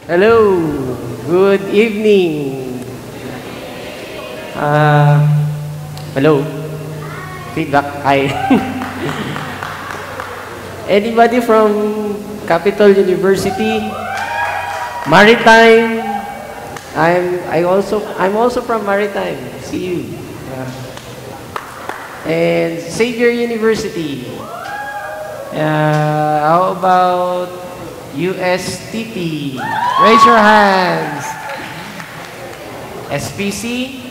Hello. Good evening. Hello. Feedback. Hi. Anybody from Capital University? Maritime? I'm also from Maritime. See you. And Xavier University. How about USTP? Raise your hands. SPC?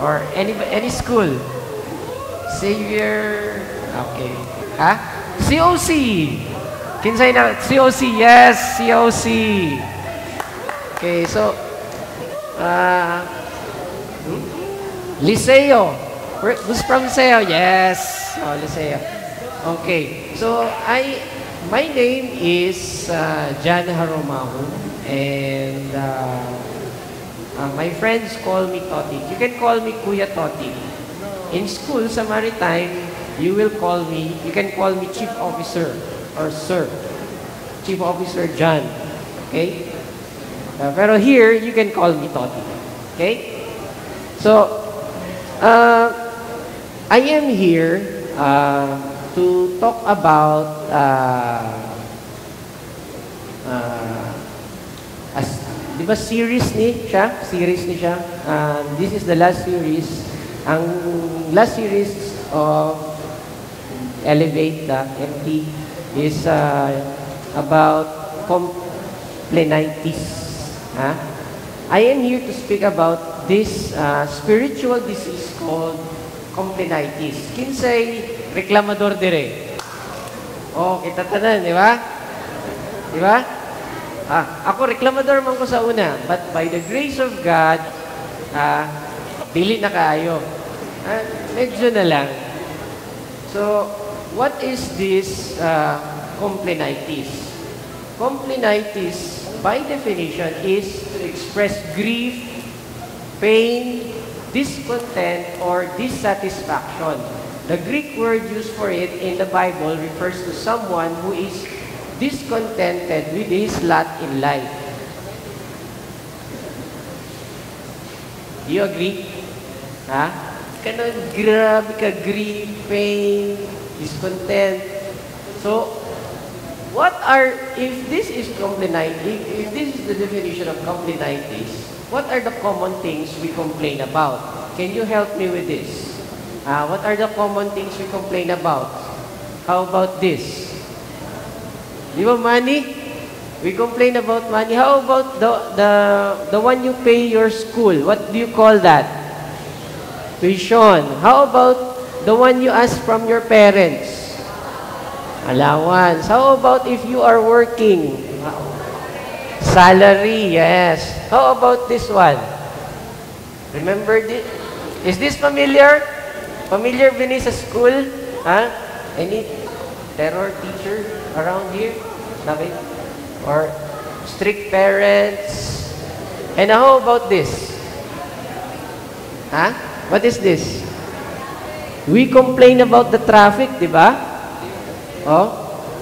Or any school? Xavier? Okay. Ha? COC? Kinsay na? COC? Yes, COC. Okay, so, Liceo. Who's from Liceo? Yes. Oh, Liceo. Okay. So, my name is Jan Haromahu, and my friends call me Toti. You can call me Kuya Toti. In school, sa Maritime, you can call me Chief Officer or Sir. Chief Officer Jan. Okay? Pero here, you can call me Toti. Okay? So, I am here to talk about di ba series ni siya? This is the last series. Ang last series of Elevate the MT is about Complatitis. I am here to speak about this spiritual disease called Complatitis. Kinsay reklamador dire. Oh, kita tanan, di ba? Di ba? Ako reklamador man ko sa una, but by the grace of God, dili na kaayo. Medyo na lang. So, what is this Complatitis? Complatitis, by definition, is to express grief, pain, discontent, or dissatisfaction. The Greek word used for it in the Bible refers to someone who is discontented with his lot in life. Do you agree? Kanon, grabe ka, grief, pain, discontent. So, if this is complatitis, if this is the definition of complatitis, what are the common things we complain about? Can you help me with this? What are the common things we complain about? How about this? Di ba money? We complain about money. How about the one you pay your school? What do you call that? Tuition. How about the one you ask from your parents? Allowance. How about if you are working? Salary, yes. How about this one? Remember this? Is this familiar? Familiar din sa school? Any terror teacher around here? Nabi? Or strict parents? And how about this? What is this? We complain about the traffic, di ba?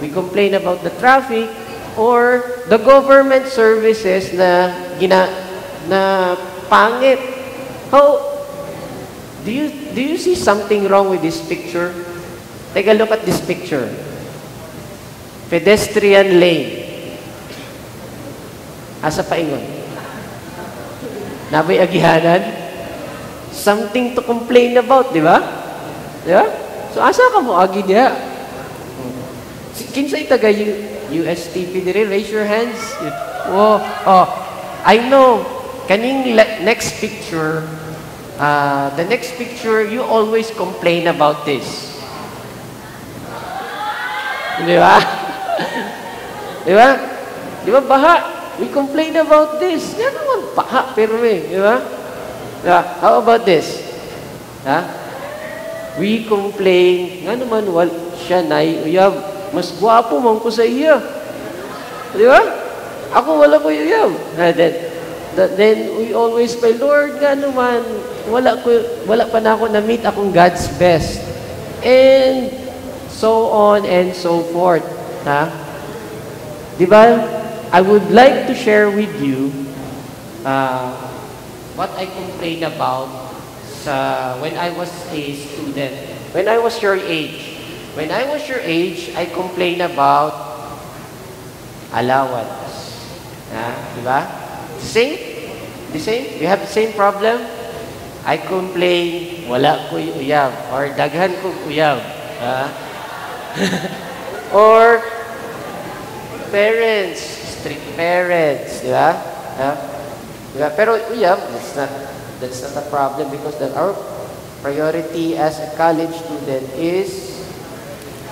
We complain about the traffic or the government services na pangit. How do you see something wrong with this picture? Take a look at this picture. Pedestrian lane. Asa paingon? Nabay agihanan? Something to complain about, di ba? Di ba? So asa ka mo agi diha? Kinsay taga USTP dire? Raise your hands. I know. Kaning next picture, the next picture, you always complain about this. Di ba? Di ba? Di ba baha? We complain about this. Yan naman, baha, pero di ba? How about this? We complain, nga naman, siya na, uyab, mas guwapo man ko sa iya. Di ba? Ako wala ko uyab. Then we always pray, Lord, nga naman, wala pa na ako na-meet akong God's best. And so on and so forth. Di ba? I would like to share with you what I complained about when I was a student. When I was your age. When I was your age, I complained about allowance. Diba? Same? The same? You have the same problem? I complain, wala ko'y uyab. Or daghan kong uyab. Or parents, strict parents. Diba? Diba? Pero uyab, that's not a problem because our priority as a college student is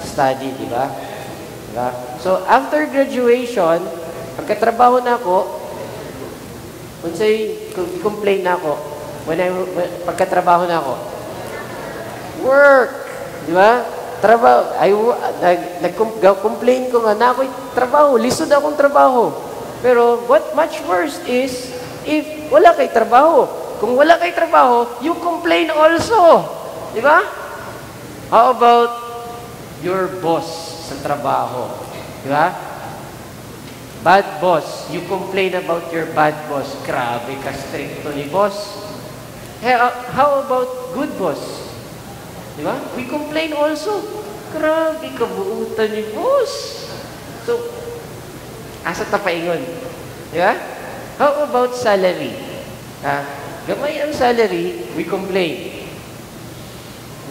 study, diba? Diba? So, after graduation, pagkatrabaho na ako, unsay complain na ako, pagkatrabaho na ako, work, diba? Trabaho, nag-complain ko nga na ako'y trabaho, lisod akong trabaho. Pero, what much worse is, if wala kay trabaho. Kung wala kay trabaho, you complain also. Diba? How about your boss sa trabaho? Diba? Bad boss. You complain about your bad boss. Grabe ka stricto ni boss. How about good boss? Diba? We complain also. Grabe ka buutan ni boss. So, asa tapaingon? Diba? How about salary? Gamay ang salary, we complain.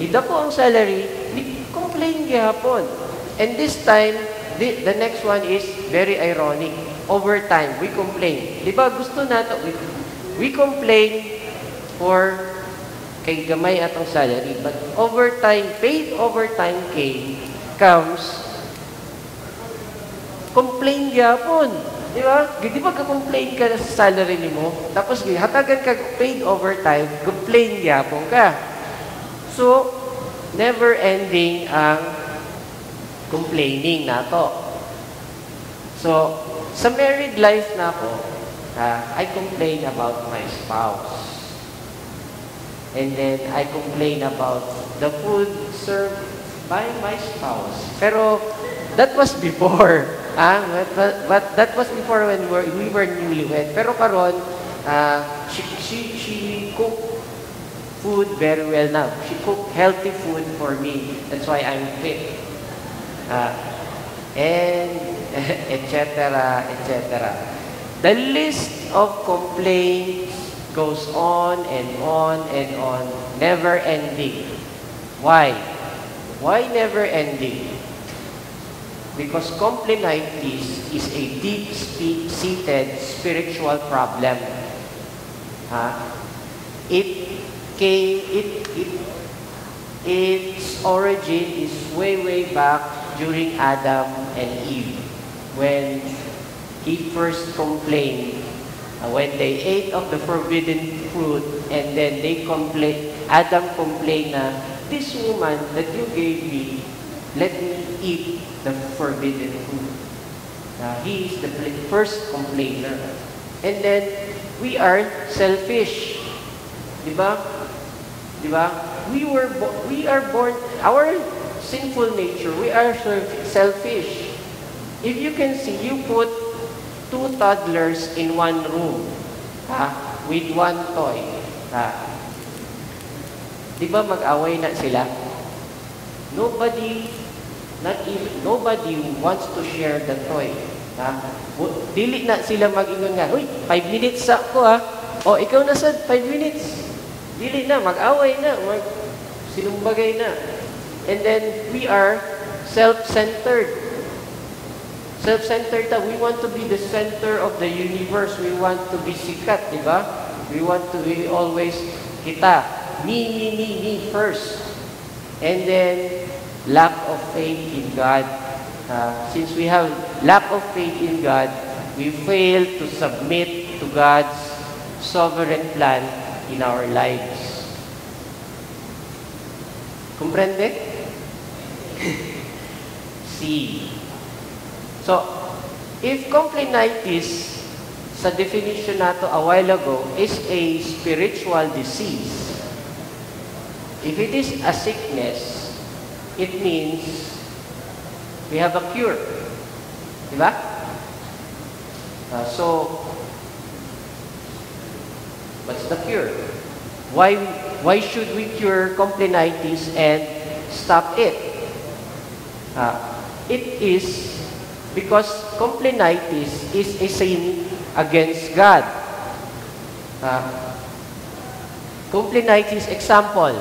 Ida po ang salary, we complain gihapon. And this time, the next one is very ironic. Overtime, we complain. Di ba gusto nato, we complain for kay gamay atong salary, but overtime, paid overtime comes, complain gihapon. Di ba? Di ba ka-complain ka sa salary ni mo? Tapos, hatagan ka paid overtime, complain yapon ka. So, never-ending ang complaining na to. So, sa married life na ako, I complain about my spouse. And then, I complain about the food served by my spouse. Pero, that was before. But that was before when we were newlywed. Pero karon, she cooked food very well now. She cooked healthy food for me. That's why I'm fit. And etc. The list of complaints goes on and on and on, never ending. Why? Why never ending? Because complatitis is a deep-seated spiritual problem. Its origin is way back during Adam and Eve, when he first complained, when they ate of the forbidden fruit, and then Adam complained na, this woman that you gave me, let me eat the forbidden food. He is the first complainer. And then, we are selfish. Diba? Diba? We are born, our sinful nature, we are selfish. If you can see, you put 2 toddlers in one room, with one toy. Diba mag-away na sila? Nobody wants to share the toy. Dili na sila mag-ingon nga, uy, 5 minutes sa ako O, ikaw na sad, 5 minutes. Dili na, mag-away na, sinumbagay na. And then, we are self-centered. Self-centered na. We want to be the center of the universe. We want to be sikat, di ba? We want to be always kita. Me first. And then, lack of faith in God. Since we have lack of faith in God, we fail to submit to God's sovereign plan in our lives. Comprende? See. So, if complatitis, sa definition nato a while ago, is a spiritual disease, if it is a sickness, it means we have a cure. Diba? So, what's the cure? Why should we cure complatitis and stop it? It is because complatitis is a sin against God. Complatitis example,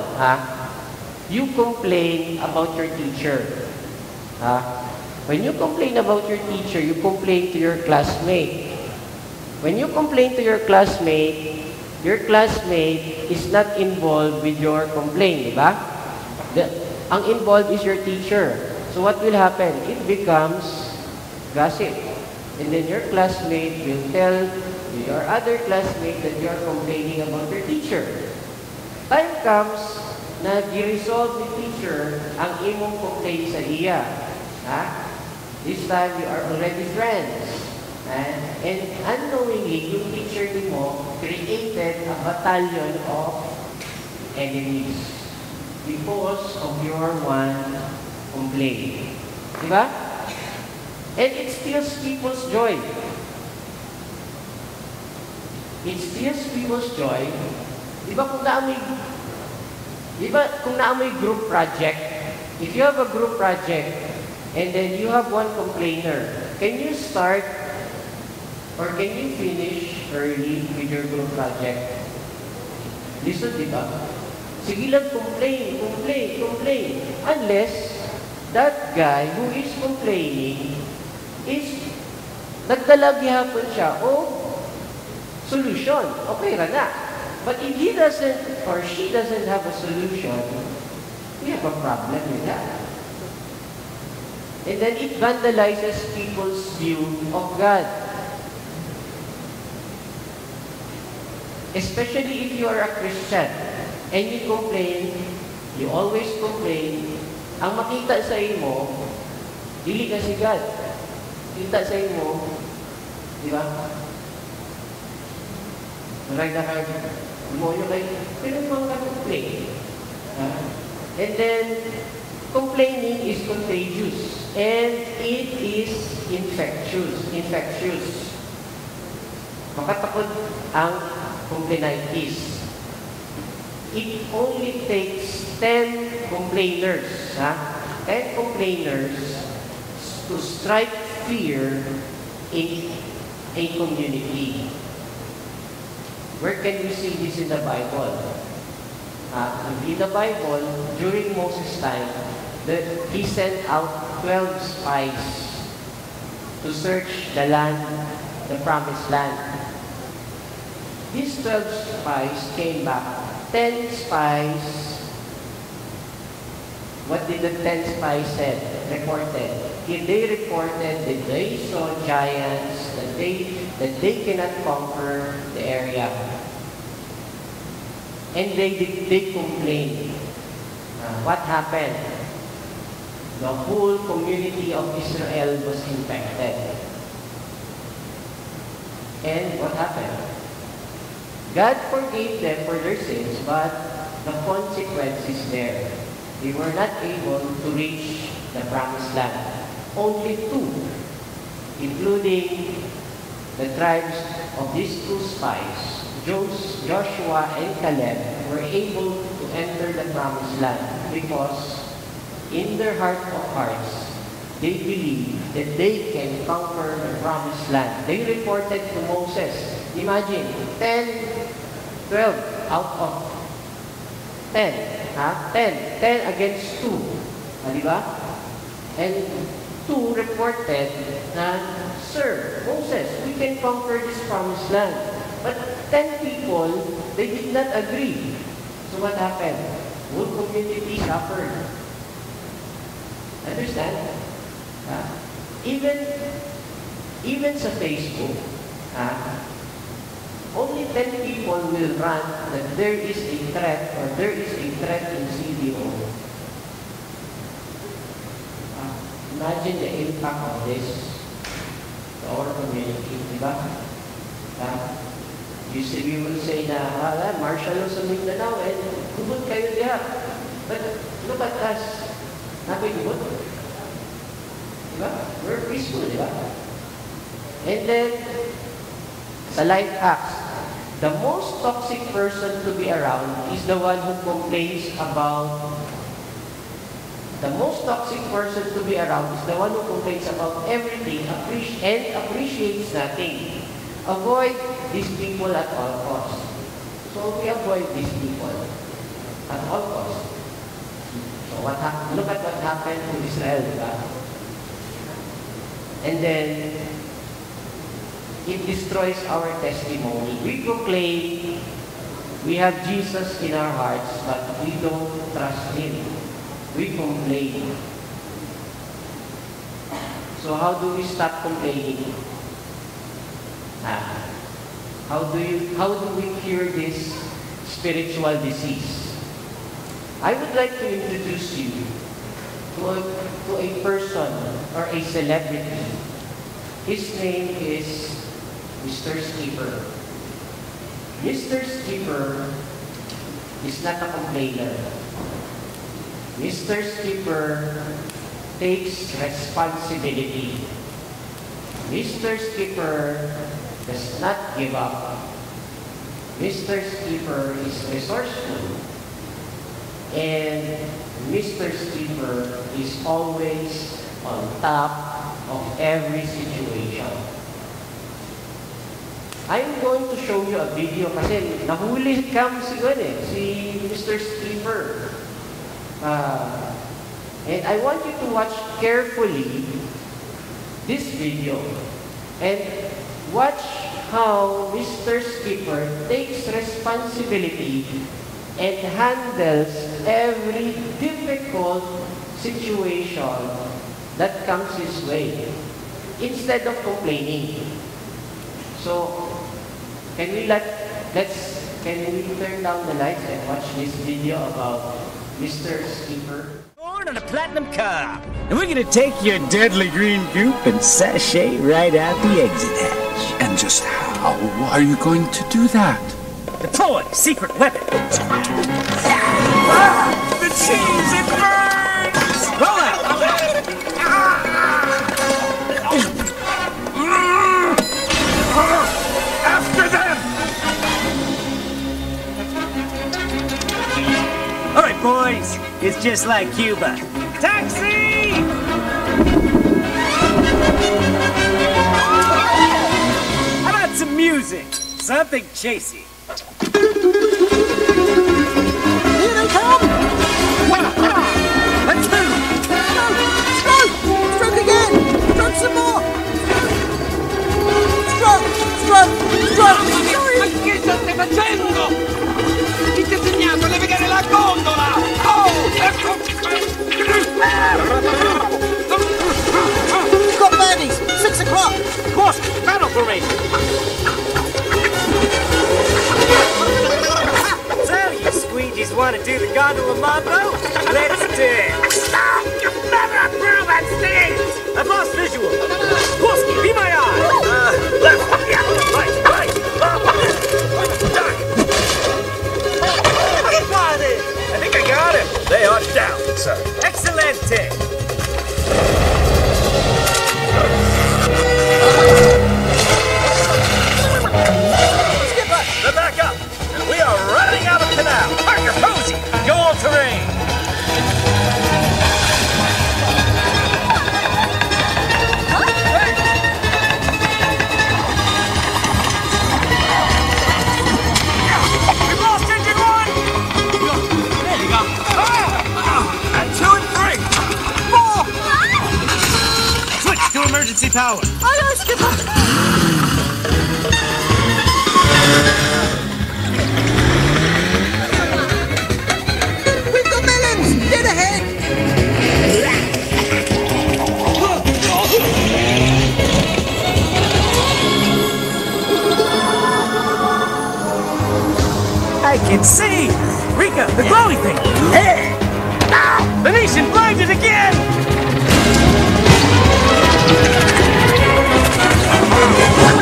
you complain about your teacher. When you complain about your teacher, you complain to your classmate. When you complain to your classmate is not involved with your complaint, di ba? Ang involved is your teacher. So what will happen? It becomes gossip. And then your classmate will tell your other classmate that you are complaining about your teacher. Time comes na i-resolve ni teacher ang imong complaint sa iya. This time you are already friends. And unknowingly, yung teacher mo created a battalion of enemies because of your one complaint. Diba? And it steals people's joy. It steals people's joy. Diba kung naamoy group project, if you have a group project, and then you have one complainer, can you start or can you finish early with your group project? Listen, diba? Sige lang complain. Unless that guy who is complaining is nagdala gihapon siya o solution. Okay ra na. But if he doesn't or she doesn't have a solution, we have a problem with that. And then it vandalizes people's view of God. Especially if you are a Christian and you complain, you always complain, ang makita sa imo, dili ka si God. Kita sa imo, di ba? Maray na kayo, umoyo kayo, pero mga complain. And then, complaining is contagious and it is infectious. Makatakot ang complatitis. It only takes 10 complainers, 10 complainers to strike fear in a community. Where can we see this in the Bible? In the Bible, during Moses' time, he sent out 12 spies to search the land, the promised land. These 12 spies came back. 10 spies, what did the 10 spies said? Reported. They reported that they saw giants, that they cannot conquer the area. And they complained. What happened? The whole community of Israel was infected. And what happened? God forgave them for their sins, but the consequence is there. They were not able to reach the promised land. Only 2, including the tribes of these 2 spies, Joshua and Caleb, were able to enter the promised land because in their heart of hearts, they believe that they can conquer the promised land. They reported to Moses. Imagine, 12 out of 10. 10 against 2. Diba? And 2 reported na, Sir, Moses, we can conquer this promised land. But 10 people, they did not agree. So what happened? Whole community suffered. Understand? Even sa Facebook, only 10 people will run that there is a threat or there is a threat in CDO. Imagine the impact of this to our community, di ba? We will say na, martial law sa Mindanao, and gubot kayo diha. But look at us. Nakoy gubot. Di ba? We're peaceful, di ba? And then, Sa life hacks, the most toxic person to be around is the one who complains about the most toxic person to be around is the one who complains about everything and appreciates nothing. Avoid these people at all costs. So we avoid these people at all costs. So look at what happened to Israel, diba? And then it destroys our testimony. We proclaim we have Jesus in our hearts, but we don't trust Him. We complain. So how do we stop complaining? How do we cure this spiritual disease? I would like to introduce you to a person or a celebrity. His name is Mr. Skipper. Mr. Skipper is not a complainer. Mr. Skipper takes responsibility. Mr. Skipper does not give up. Mr. Skipper is resourceful. And Mr. Skipper is always on top of every situation. I'm going to show you a video kasi nahuli si Mr. Skipper. And I want you to watch carefully this video and watch how Mr. Skipper takes responsibility and handles every difficult situation that comes his way instead of complaining. So, can we turn down the lights and watch this video about Mr. Skipper? Born on a platinum car, and we're gonna take your deadly green goop and sashay right out the exit hatch. And just how are you going to do that? Deploy secret weapon. The cheese, it burns! Roll out. After them! All right, boys. It's just like Cuba. Taxi! How about some music? Something chasey. Here they come! Let's move! Stroke! Stroke again! Stroke some more! Stroke! Stroke! Stroke! Ma che state facendo? Chi ti ha insegnato a navigare la gondola? Oh! We've got birdies! 6 o'clock! Boss, battle formation! So, you squeegees want to do the gondola mambo? Let's dance! Stop! You never approve at stage! I've lost visual! Boski, be my eye! Left, yeah, right, up, duck! Got it! I think I got him! They are down, sir. Excelente! Skipper, they're back up! And we are running out of canal! Parker, Posey, go all terrain! We've lost engine one! There you go. And 2 and 3! 4! Switch to emergency power. Aye, aye, Skipper! We've got melons! Get ahead! I can see! Rika, the glowy thing! Hey! Ow! Venetian blinded again!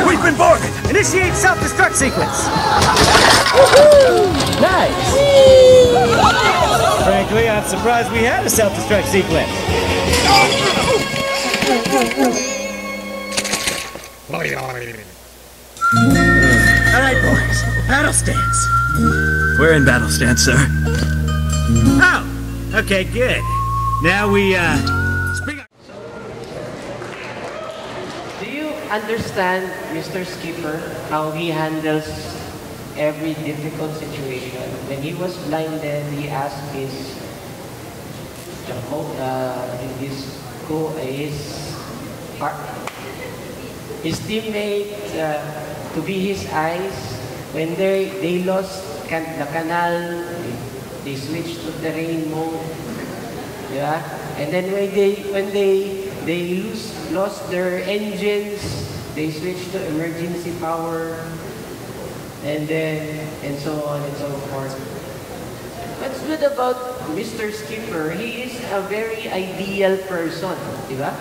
We've been boarded! Initiate self-destruct sequence! Nice! Frankly, I'm surprised we had a self-destruct sequence. All right, boys. Battle stance. We're in battle stance, sir. Oh, okay, good. Now we, spring. Do you understand, Mr. Skipper, how he handles every difficult situation? When he was blinded, he asked his teammate to be his eyes. When they lost the canal, they switched to terrain mode. Yeah, and then when they lost their engines, they switched to emergency power, and so on and so forth. What's good about Mr. Skipper? He is a very ideal person, di ba?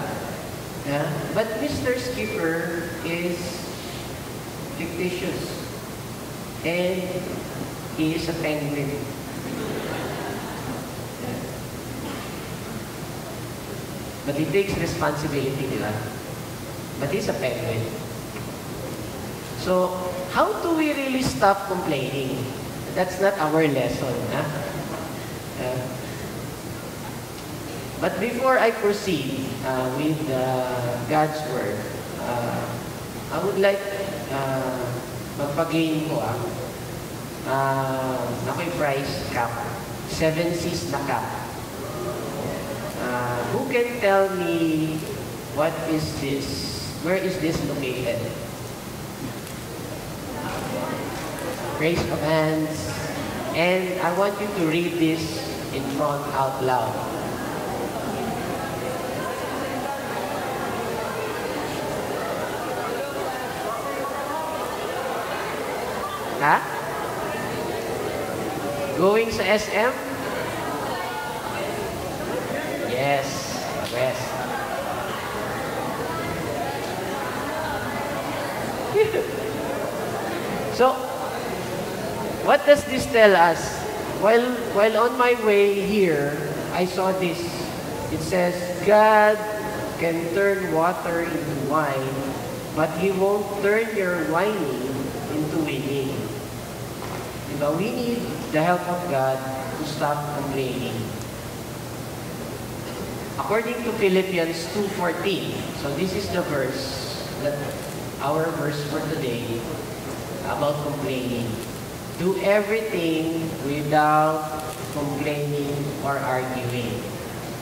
Yeah? But Mr. Skipper is fictitious, and he is a penguin. But he takes responsibility, di ba? But he's a penguin. So, how do we really stop complaining? That's not our lesson. Huh? But before I proceed with God's Word, I would like magpagain ko ako'y prize cup. 7 Seas na cup. Who can tell me what is this? Where is this located? Raise of hands. And I want you to read this in front out loud. Ha? Going sa SM? Yes. West. So, what does this tell us? While on my way here, I saw this. It says, God can turn water into wine, but He won't turn your whining into winning. Diba? We need the help of God to stop complaining. According to Philippians 2:14, so this is the verse, our verse for today, about complaining. Do everything without complaining or arguing.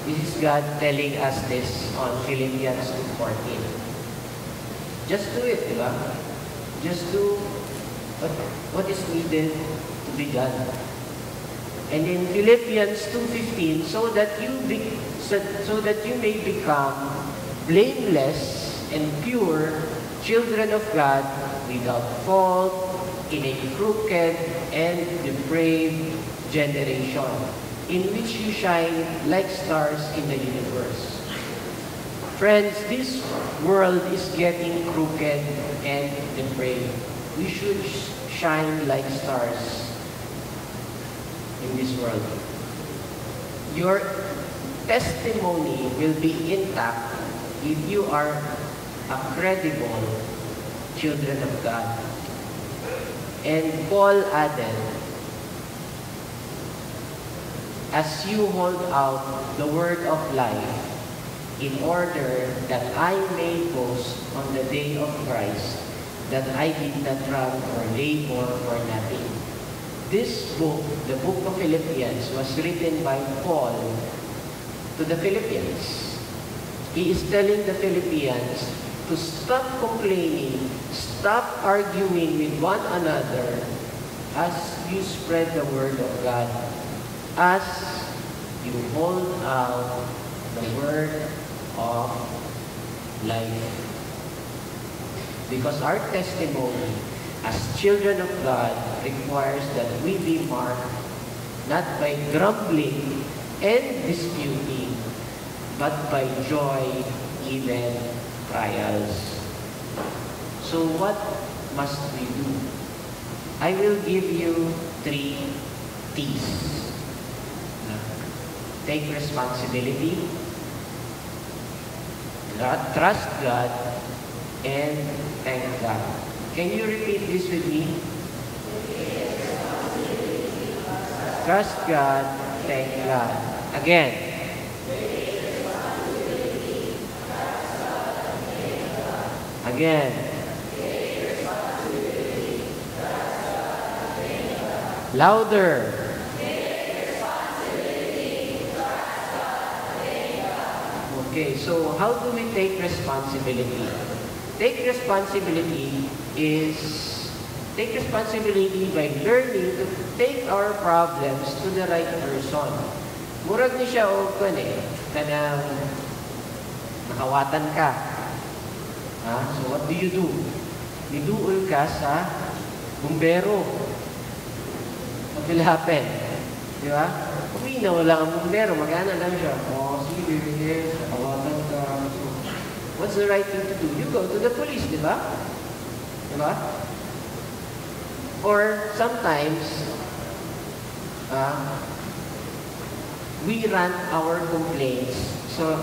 This is God telling us this on Philippians 2:14. Just do it, diba? Just do what is needed to be done. And in Philippians 2:15, so that you may become blameless and pure children of God without fault in a crooked and depraved generation, in which you shine like stars in the universe. Friends, this world is getting crooked and depraved. We should shine like stars in this world. Your testimony will be intact if you are a credible children of God. And Paul added, as you hold out the word of life, in order that I may boast on the day of Christ, that I did not run or labor for nothing. This book, the book of Philippians, was written by Paul to the Philippians. He is telling the Philippians to stop complaining, stop arguing with one another as you spread the word of God, as you hold out the word of life. Because our testimony as children of God requires that we be marked not by grumbling and disputing, but by joy, even trials. So what must we do? I will give you 3 T's. Take responsibility, trust God, and thank God. Can you repeat this with me? Trust God, thank God. Again. Again. Louder. Okay, so how do we take responsibility? Take responsibility by learning to take our problems to the right person. Murag ni siya o kanang nakawatan ka. Ha? So what do? Niduol ka sa bumbero. What will happen? Di ba? Uwi na wala ang bumbero, mag-ana lang siya. Oh, sige, nakawatan ka. So, what's the right thing to do? You go to the police, di ba? Di ba? Or sometimes, we rant our complaints. So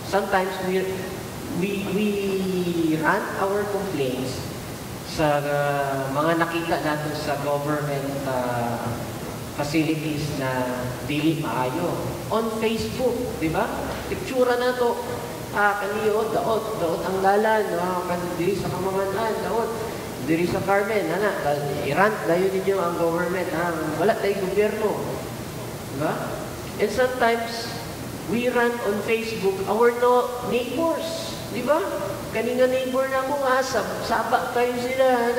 sometimes we rant our complaints sa mga nakita natin sa government facilities na dili maayo. On Facebook, di ba? Pictura na to. Kaniyo, daot ang lalan, dili sa kamanganan, daot. Diri sa Carmen, i-rant dayo ninyo ang government, wala tayong gobyerno. Diba? And sometimes, we rant on Facebook our neighbors. Diba? Kanina neighbor na mo, saba kayo sila,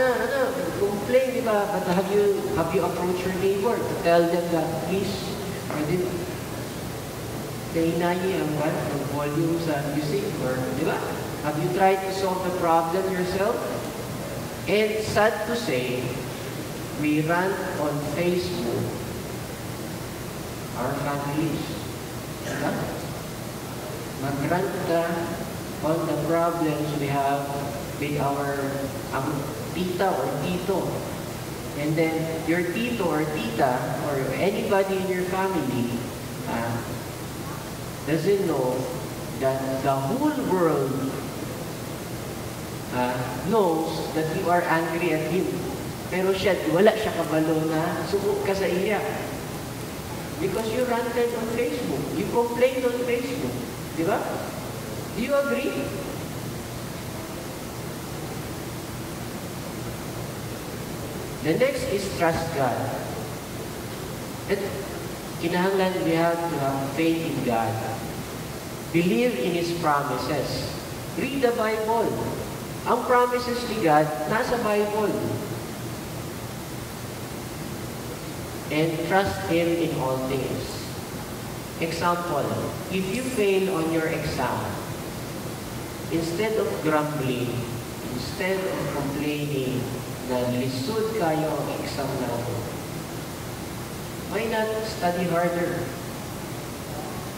complain, diba? But have you approached your neighbor to tell them that, please, kahinayi ang volume sa music, or, diba? Have you tried to solve the problem yourself? And sad to say, we rant on Facebook our families. Diba? Mag-rant ka on the problems we have with our tita or tito. And then your tito or tita or anybody in your family doesn't know that the whole world knows that you are angry at him. Pero wala siya kabalo na sumuk ka sa iya. Because you ranted on Facebook. You complained on Facebook. Di ba? Do you agree? The next is trust God. And kinahanglan we have to have faith in God. Believe in His promises. Read the Bible. Ang promises ni God, nasa Bible. And trust Him in all things. Example, if you fail on your exam, instead of grumbling, instead of complaining na lisod kayo ang exam na ito, why not study harder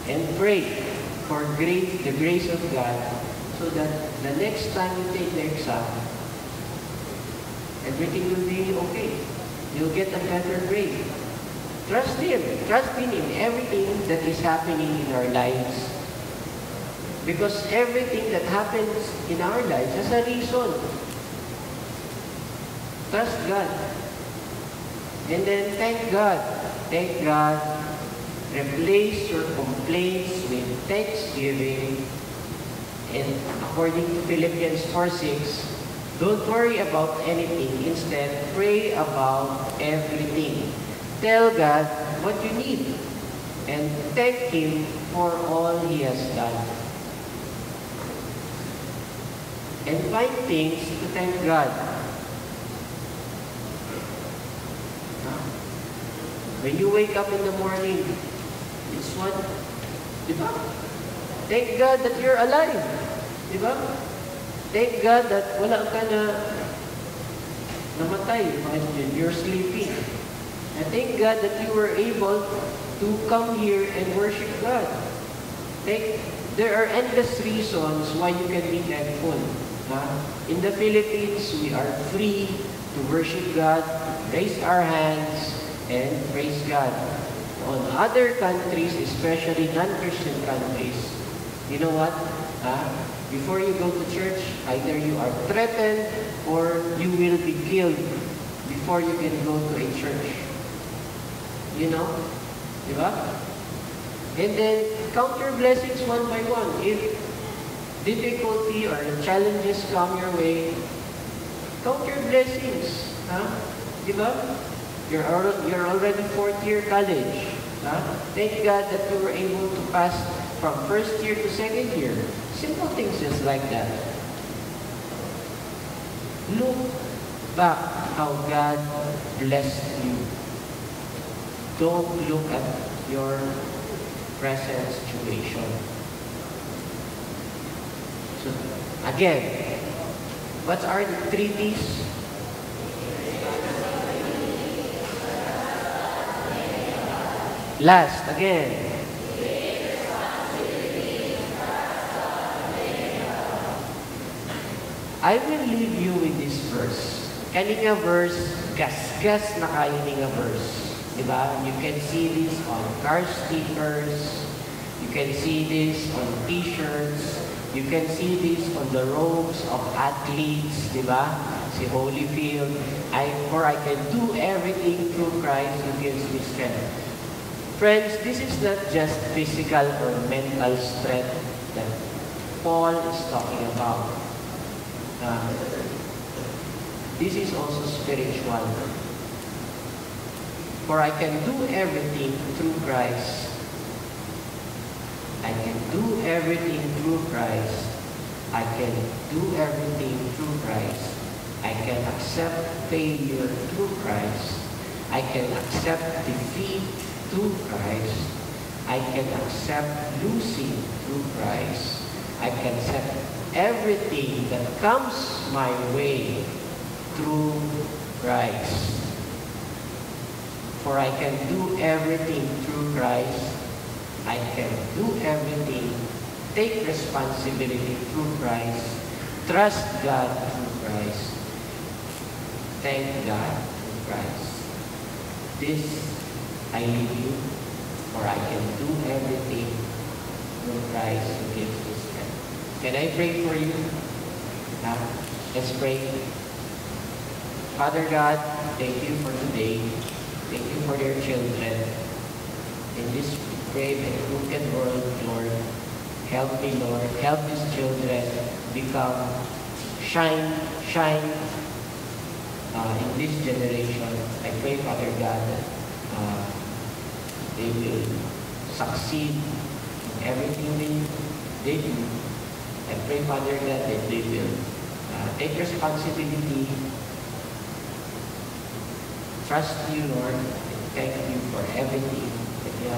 and pray for the grace of God, so that the next time you take the exam, everything will be okay. You'll get a better grade. Trust Him. Trust Him in everything that is happening in our lives. Because everything that happens in our lives has a reason. Trust God. And then thank God. Thank God. Replace your complaints with thanksgiving. And according to Philippians 4:6, don't worry about anything. Instead, pray about everything. Tell God what you need and thank Him for all He has done. And find things to thank God. When you wake up in the morning, it's what? Diba? Thank God that you're alive. Diba? Thank God that wala ka na namatay. You're sleeping. And thank God that you were able to come here and worship God. There are endless reasons why you can be thankful. In the Philippines, we are free to worship God, raise our hands, and praise God. On other countries, especially non-Christian countries, you know what? Before you go to church, either you are threatened or you will be killed before you can go to a church. You know? Diba? And then, count your blessings one by one. If difficulty or challenges come your way, count your blessings. Huh? Diba? You're already fourth year college. Huh? Thank God that you were able to pass from first year to second year. Simple things just like that. Look back how God blessed you. Don't look at your present situation. So, again, what are the 3 T's? Last, again. I will leave you with this verse. Kani nga verse, gas-gas na kayo ni nga verse. Diba? You can see this on car stickers. You can see this on t-shirts. You can see this on the robes of athletes. Diba? Si Holyfield. For I can do everything through Christ who gives me strength. Friends, this is not just physical or mental strength that Paul is talking about. This is also spiritual. For I can do everything through Christ. I can do everything through Christ. I can do everything through Christ. I can accept failure through Christ. I can accept defeat through Christ. I can accept losing through Christ. I can accept everything that comes my way through Christ. For I can do everything through Christ. I can do everything, take responsibility through Christ, trust God through Christ, thank God through Christ. This I leave you, for I can do everything through Christ who gives me strength. Can I pray for you? Let's pray. Father God, thank you for today. Thank you for your children. In this brave and crooked world, Lord, help me, Lord. Help these children become shine in this generation. I pray, Father God, that they will succeed in everything they do. I pray, Father God, that they will take responsibility, trust you, Lord, and thank you for everything that you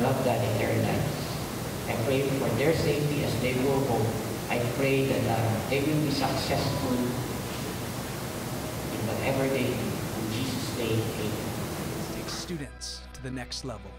have done in their lives. I pray for their safety as they go home. I pray that they will be successful in whatever they do. In Jesus' name, amen. Take students to the next level.